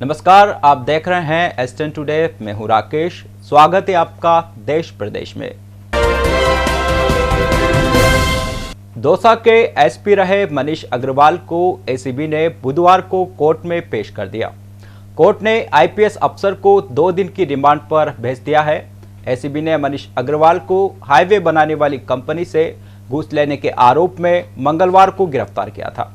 नमस्कार, आप देख रहे हैं एस10 टुडे। मैं हूं राकेश। स्वागत है आपका देश प्रदेश में। दौसा के एसपी रहे मनीष अग्रवाल को एसीबी ने बुधवार को कोर्ट में पेश कर दिया। कोर्ट ने आईपीएस अफसर को 2 दिन की रिमांड पर भेज दिया है। एसीबी ने मनीष अग्रवाल को हाईवे बनाने वाली कंपनी से घूस लेने के आरोप में मंगलवार को गिरफ्तार किया था।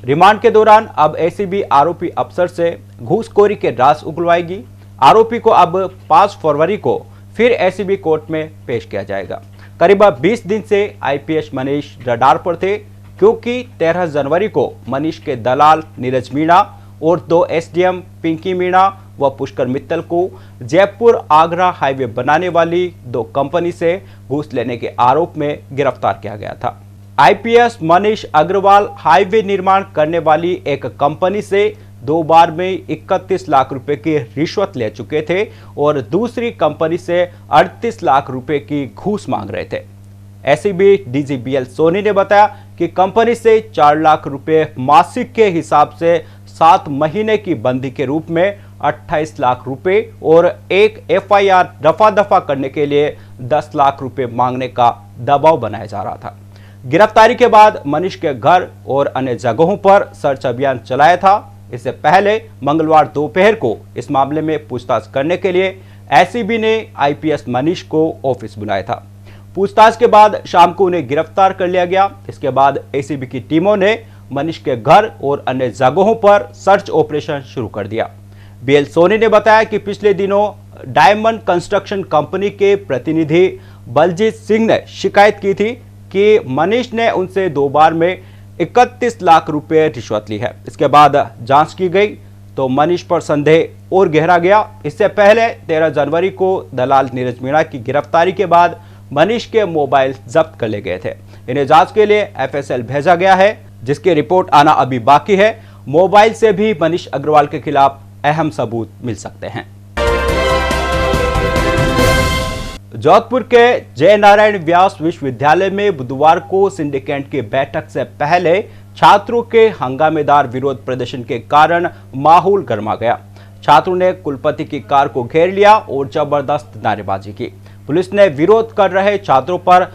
रिमांड के दौरान अब एसीबी आरोपी अफसर से घूसखोरी के राज उगलवाएगी। आरोपी को अब 5 फरवरी को फिर एसीबी कोर्ट में पेश किया जाएगा। करीब 20 दिन से आईपीएस मनीष रडार पर थे, क्योंकि 13 जनवरी को मनीष के दलाल नीरज मीणा और 2 एसडीएम पिंकी मीणा व पुष्कर मित्तल को जयपुर आगरा हाईवे बनाने वाली 2 कंपनी से घूस लेने के आरोप में गिरफ्तार किया गया था। आईपीएस मनीष अग्रवाल हाईवे निर्माण करने वाली एक कंपनी से 2 बार में 31 लाख रुपए की रिश्वत ले चुके थे और दूसरी कंपनी से 38 लाख रुपए की घूस मांग रहे थे। एसीबी डीजी बीएल सोनी ने बताया कि कंपनी से 4 लाख रुपए मासिक के हिसाब से 7 महीने की बंदी के रूप में 28 लाख रुपए और एक एफआईआर रफा दफा करने के लिए 10 लाख रुपए मांगने का दबाव बनाया जा रहा था। गिरफ्तारी के बाद मनीष के घर और अन्य जगहों पर सर्च अभियान चलाया था। इससे पहले मंगलवार दोपहर को इस मामले में पूछताछ करने के लिए एसीबी ने आईपीएस मनीष को ऑफिस बुलाया था। पूछताछ के बाद शाम को उन्हें गिरफ्तार कर लिया गया। इसके बाद एसीबी की टीमों ने मनीष के घर और अन्य जगहों पर सर्च ऑपरेशन शुरू कर दिया। बीएल सोनी ने बताया कि पिछले दिनों डायमंड कंस्ट्रक्शन कंपनी के प्रतिनिधि बलजीत सिंह ने शिकायत की थी कि मनीष ने उनसे 2 बार में 31 लाख रुपए रिश्वत ली है। इसके बाद जांच की गई तो मनीष पर संदेह और गहरा गया। इससे पहले 13 जनवरी को दलाल नीरज मीणा की गिरफ्तारी के बाद मनीष के मोबाइल जब्त कर लिए गए थे। इन्हें जांच के लिए एफएसएल भेजा गया है, जिसकी रिपोर्ट आना अभी बाकी है। मोबाइल से भी मनीष अग्रवाल के खिलाफ अहम सबूत मिल सकते हैं। जोधपुर के जय नारायण व्यास विश्वविद्यालय में बुधवार को सिंडिकेट की बैठक से पहले छात्रों के हंगामेदार विरोध प्रदर्शन के कारण माहौल गर्मा गया। छात्रों ने कुलपति की कार को घेर लिया और जबरदस्त नारेबाजी की। पुलिस ने विरोध कर रहे छात्रों पर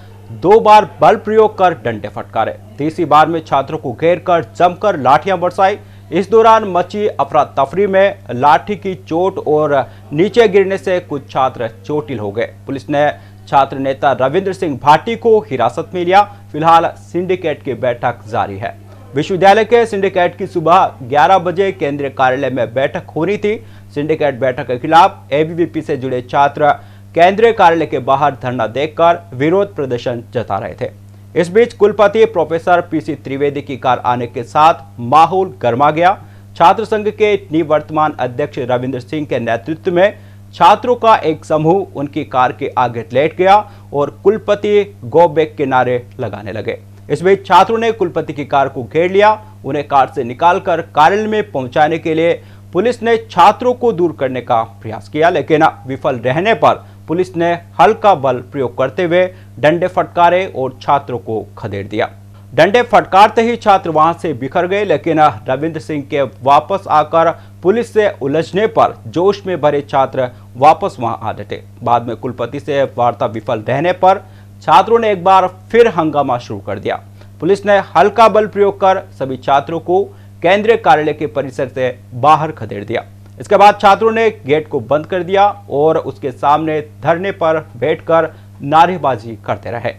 2 बार बल प्रयोग कर डंडे फटकारे। तीसरी बार में छात्रों को घेर कर जमकर लाठियां बरसाई। इस दौरान मची अफरा तफरी में लाठी की चोट और नीचे गिरने से कुछ छात्र चोटिल हो गए। पुलिस ने छात्र नेता रविंद्र सिंह भाटी को हिरासत में लिया। फिलहाल सिंडिकेट की बैठक जारी है। विश्वविद्यालय के सिंडिकेट की सुबह 11 बजे केंद्रीय कार्यालय में बैठक होनी थी। सिंडिकेट बैठक के खिलाफ एबीवीपी से जुड़े छात्र केंद्रीय कार्यालय के बाहर धरना देकर विरोध प्रदर्शन जता रहे थे। इस बीच कुलपति प्रोफेसर पीसी त्रिवेदी की कार आने के साथ माहौल गर्मा गया। छात्र संघ के निवर्तमान अध्यक्ष रविंद्र सिंह के नेतृत्व में छात्रों का एक समूह उनकी कार के आगे लेट गया और कुलपति गो बैक के नारे लगाने लगे। इस बीच छात्रों ने कुलपति की कार को घेर लिया। उन्हें कार से निकालकर कार्यालय में पहुंचाने के लिए पुलिस ने छात्रों को दूर करने का प्रयास किया, लेकिन विफल रहने पर पुलिस ने हल्का बल प्रयोग करते हुए डंडे फटकारे और छात्रों को खदेड़ दिया। डंडे फटकारते ही छात्र वहां से बिखर गए, लेकिन रविंद्र सिंह के वापस आकर पुलिस से उलझने पर जोश में भरे छात्र वापस वहां आ डटे। बाद में कुलपति से वार्ता विफल रहने पर छात्रों ने एक बार फिर हंगामा शुरू कर दिया। पुलिस ने हल्का बल प्रयोग कर सभी छात्रों को केंद्रीय कार्यालय के परिसर से बाहर खदेड़ दिया। इसके बाद छात्रों ने गेट को बंद कर दिया और उसके सामने धरने पर बैठकर नारेबाजी करते रहे।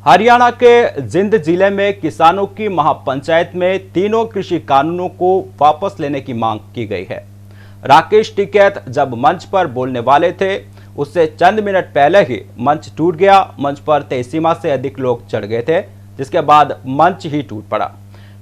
हरियाणा के जिंद जिले में किसानों की महापंचायत में तीनों कृषि कानूनों को वापस लेने की मांग की गई है। राकेश टिकैत जब मंच पर बोलने वाले थे, उससे चंद मिनट पहले ही मंच टूट गया। मंच पर तय सीमा से अधिक लोग चढ़ गए थे, जिसके बाद मंच ही टूट पड़ा।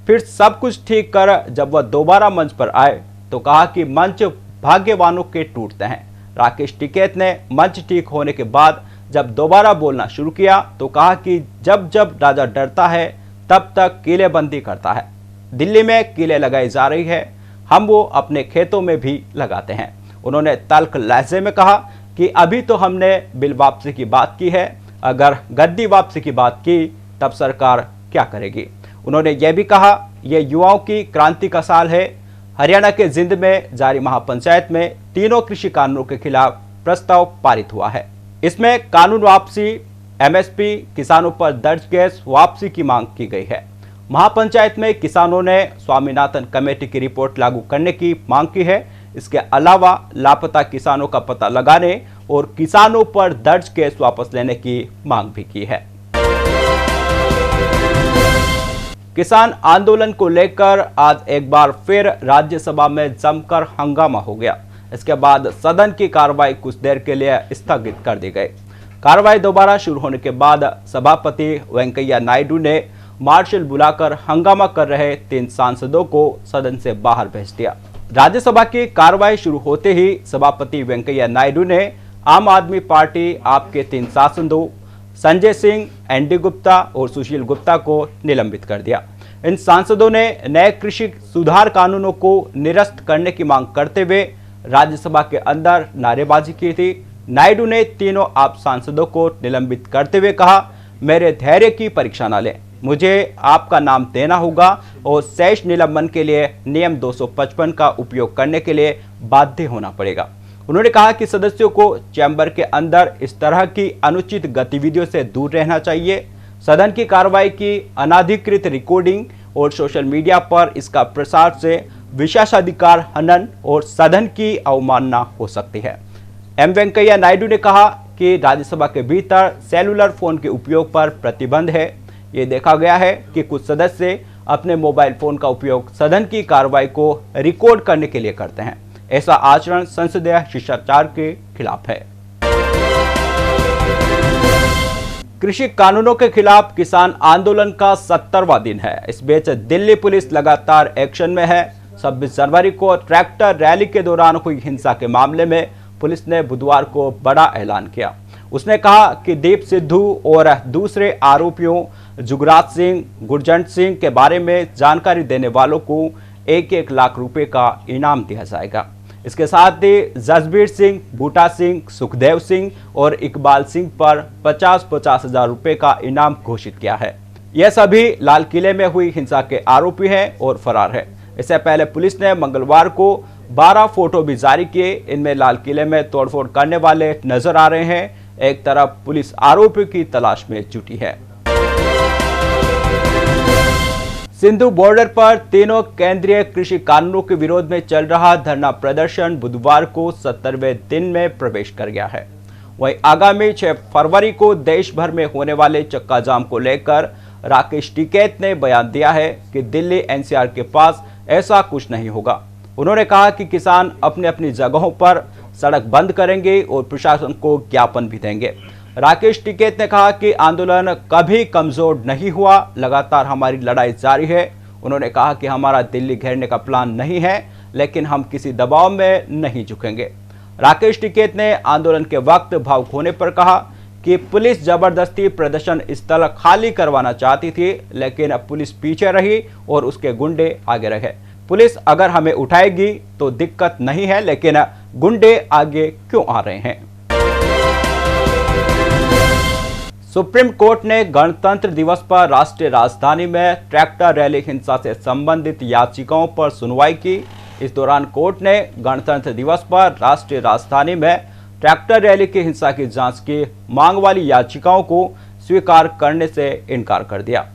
फिर सब कुछ ठीक कर जब वह दोबारा मंच पर आए तो कहा कि मंच भाग्यवानों के टूटते हैं। राकेश टिकैत ने मंच ठीक होने के बाद जब दोबारा बोलना शुरू किया तो कहा कि जब जब राजा डरता है तब तक किलेबंदी करता है। दिल्ली में किले लगाई जा रही है, हम वो अपने खेतों में भी लगाते हैं। उन्होंने तल्ख लहजे में कहा कि अभी तो हमने बिल वापसी की बात की है, अगर गद्दी वापसी की बात की तब सरकार क्या करेगी। उन्होंने यह भी कहा ये युवाओं की क्रांति का साल है। हरियाणा के जिंद में जारी महापंचायत में तीनों कृषि कानूनों के खिलाफ प्रस्ताव पारित हुआ है। इसमें कानून वापसी, एमएसपी, किसानों पर दर्ज केस वापसी की मांग की गई है। महापंचायत में किसानों ने स्वामीनाथन कमेटी की रिपोर्ट लागू करने की मांग की है। इसके अलावा लापता किसानों का पता लगाने और किसानों पर दर्ज केस वापस लेने की मांग भी की है। किसान आंदोलन को लेकर आज एक बार फिर राज्यसभा में जमकर हंगामा हो गया। इसके बाद सदन की कार्रवाई कुछ देर के लिए स्थगित कर दी गई। कार्रवाई दोबारा शुरू होने के बाद सभापति वेंकैया नायडू ने मार्शल बुलाकर हंगामा कर रहे 3 सांसदों को सदन से बाहर भेज दिया। राज्यसभा की कार्रवाई शुरू होते ही सभापति वेंकैया नायडू ने आम आदमी पार्टी आप के 3 सांसदों संजय सिंह, एनडी गुप्ता और सुशील गुप्ता को निलंबित कर दिया। इन सांसदों ने नए कृषि सुधार कानूनों को निरस्त करने की मांग करते हुए राज्यसभा के अंदर नारेबाजी की थी। नायडू ने तीनों आप सांसदों को निलंबित करते हुए कहा, मेरे धैर्य की परीक्षा न लें, मुझे आपका नाम देना होगा और शेष निलंबन के लिए नियम 255 का उपयोग करने के लिए बाध्य होना पड़ेगा। उन्होंने कहा कि सदस्यों को चैम्बर के अंदर इस तरह की अनुचित गतिविधियों से दूर रहना चाहिए। सदन की कार्रवाई की अनाधिकृत रिकॉर्डिंग और सोशल मीडिया पर इसका प्रसार से विशेषाधिकार हनन और सदन की अवमानना हो सकती है। एम वेंकैया नायडू ने कहा कि राज्यसभा के भीतर सेलुलर फोन के उपयोग पर प्रतिबंध है। ये देखा गया है कि कुछ सदस्य अपने मोबाइल फोन का उपयोग सदन की कार्रवाई को रिकॉर्ड करने के लिए करते हैं। ऐसा आचरण संसदीय शिष्टाचार के खिलाफ है। कृषि कानूनों के खिलाफ किसान आंदोलन का 70वां दिन है। इस बीच दिल्ली पुलिस लगातार एक्शन में है। 26 जनवरी को ट्रैक्टर रैली के दौरान हुई हिंसा के मामले में पुलिस ने बुधवार को बड़ा ऐलान किया। उसने कहा कि दीप सिद्धू और दूसरे आरोपियों जुगराज सिंह, गुरजंट सिंह के बारे में जानकारी देने वालों को 1-1 लाख रुपए का इनाम दिया जाएगा। इसके साथ ही जसबीर सिंह, बूटा सिंह, सुखदेव सिंह और इकबाल सिंह पर 50-50 हजार रुपए का इनाम घोषित किया है। यह सभी लाल किले में हुई हिंसा के आरोपी हैं और फरार है। इससे पहले पुलिस ने मंगलवार को 12 फोटो भी जारी किए। इनमें लाल किले में तोड़फोड़ करने वाले नजर आ रहे हैं। एक तरफ पुलिस आरोपी की तलाश में जुटी है। सिंधु बॉर्डर पर तीनों केंद्रीय कृषि कानूनों के विरोध में चल रहा धरना प्रदर्शन बुधवार को 70वें दिन में प्रवेश कर गया है। वहीं आगामी 6 फरवरी को देश भर में होने वाले चक्का जाम को लेकर राकेश टिकैत ने बयान दिया है कि दिल्ली एनसीआर के पास ऐसा कुछ नहीं होगा। उन्होंने कहा कि किसान अपनी अपनी जगहों पर सड़क बंद करेंगे और प्रशासन को ज्ञापन भी देंगे। राकेश टिकैत ने कहा कि आंदोलन कभी कमजोर नहीं हुआ, लगातार हमारी लड़ाई जारी है। उन्होंने कहा कि हमारा दिल्ली घेरने का प्लान नहीं है, लेकिन हम किसी दबाव में नहीं झुकेंगे। राकेश टिकैत ने आंदोलन के वक्त भावुक होने पर कहा कि पुलिस जबरदस्ती प्रदर्शन स्थल खाली करवाना चाहती थी, लेकिन अब पुलिस पीछे रही और उसके गुंडे आगे रहे। पुलिस अगर हमें उठाएगी तो दिक्कत नहीं है, लेकिन गुंडे आगे क्यों आ रहे हैं। सुप्रीम कोर्ट ने गणतंत्र दिवस पर राष्ट्रीय राजधानी में ट्रैक्टर रैली हिंसा से संबंधित याचिकाओं पर सुनवाई की। इस दौरान कोर्ट ने गणतंत्र दिवस पर राष्ट्रीय राजधानी में ट्रैक्टर रैली की हिंसा की जांच की मांग वाली याचिकाओं को स्वीकार करने से इनकार कर दिया।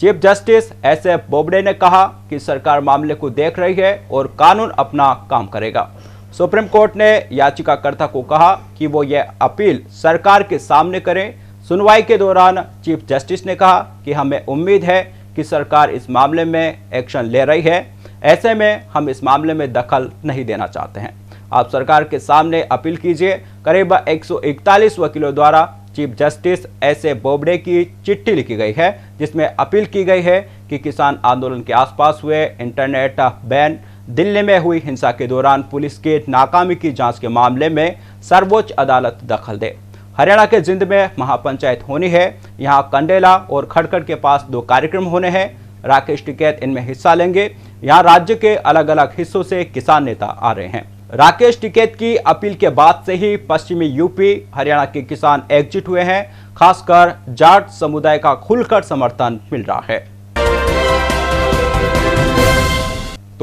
Chief justice एस.ए. बोबडे ने कहा कि सरकार मामले को देख रही है और कानून अपना काम करेगा। सुप्रीम कोर्ट ने याचिकाकर्ता को कहा कि वो यह अपील सरकार के सामने करें। सुनवाई के दौरान चीफ जस्टिस ने कहा कि हमें उम्मीद है कि सरकार इस मामले में एक्शन ले रही है। ऐसे में हम इस मामले में दखल नहीं देना चाहते हैं। आप सरकार के सामने अपील कीजिए। करीब 141 वकीलों द्वारा चीफ जस्टिस एस.ए. बोबडे की चिट्ठी लिखी गई है, जिसमें अपील की गई है कि किसान आंदोलन के आसपास हुए इंटरनेट बैन, दिल्ली में हुई हिंसा के दौरान पुलिस के नाकामी की जांच के मामले में सर्वोच्च अदालत दखल दे। हरियाणा के जिंद में महापंचायत होनी है। यहां कंडेला और खड़खड़ के पास 2 कार्यक्रम होने हैं। राकेश टिकैत इनमें हिस्सा लेंगे। यहां राज्य के अलग अलग हिस्सों से किसान नेता आ रहे हैं। राकेश टिकैत की अपील के बाद से ही पश्चिमी यूपी, हरियाणा के किसान एकजुट हुए हैं। खासकर जाट समुदाय का खुलकर समर्थन मिल रहा है।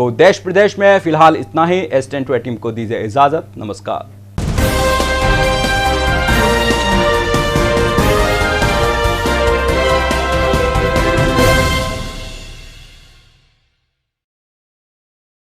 तो देश प्रदेश में फिलहाल इतना ही। S10 टीम को दीजिए इजाजत। नमस्कार।